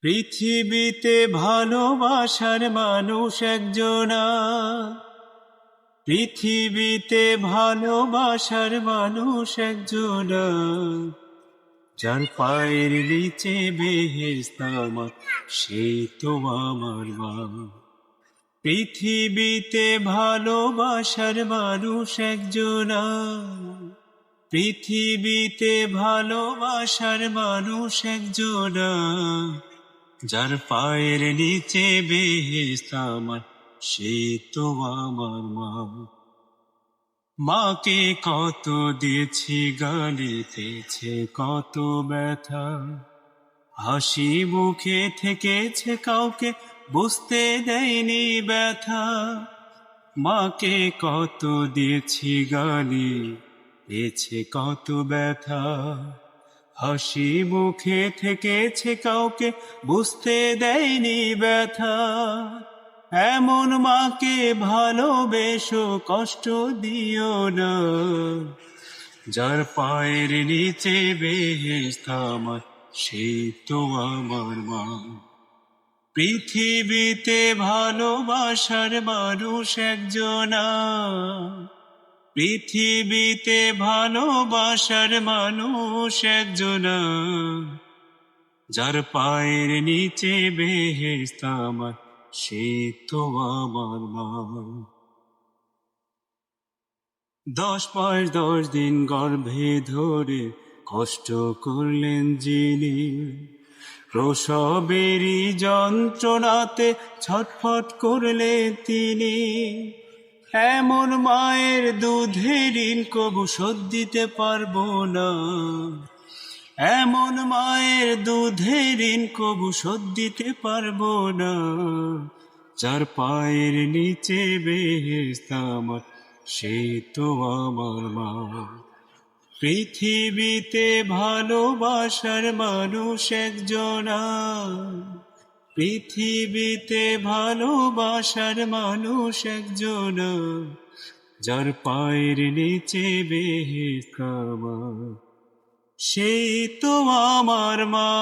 পৃথিবীতে ভালোবাসার মানুষ একজনা, পৃথিবীতে ভালোবাসার মানুষ একজনা, যার পায়ের নিচে বেহেশত আমার, সে তো আমার মা। পৃথিবীতে ভালোবাসার মানুষ একজনা, পৃথিবীতে ভালোবাসার মানুষ একজনা, যার পায়ের নিচে বেহেশত আমার, সে তো আমার মা। মাকে কত দিয়েছি গালি, পেয়েছে কত ব্যথা, হাসি মুখে থেকেছে, কাউকে বুঝতে দেয়নি ব্যথা। মাকে কত দিয়েছি গালি, পেয়েছে কত ব্যথা, হাসি মুখে থেকেছে, কাউকে বুঝতে দেয়নি ব্যথা। এমন মাকে ভালোবেসো, কষ্ট দিও না, যার পায়ের নিচে বেহেশত আমার, সে তো আমার মা। পৃথিবীতে ভালোবাসার মানুষ একজনা, পৃথিবীতে ভালোবাসার মানুষ একজনা, যার পায়ের নিচে বেহেশত আমার, সে তো আমার মা। 10 মাস 10 দিন গর্ভে ধরে কষ্ট করলেন যিনি, প্রসবেরই যন্ত্রণাতে ছটফট করলেন তিনি। এমন মায়ের দুধের ঋণ কবু শোধ দিতে পারবো না, এমন মায়ের দুধের ঋণ কবু শোধ দিতে পারবো না, যার পায়ের নিচে বেহেশত আমার, সে তো আমার মা। পৃথিবীতে ভালোবাসার মানুষ একজনা, পৃথিবীতে ভালোবাসার মানুষ একজনা, যার পায়ের নিচে বেহেশত আমার, সে তো আমার মা।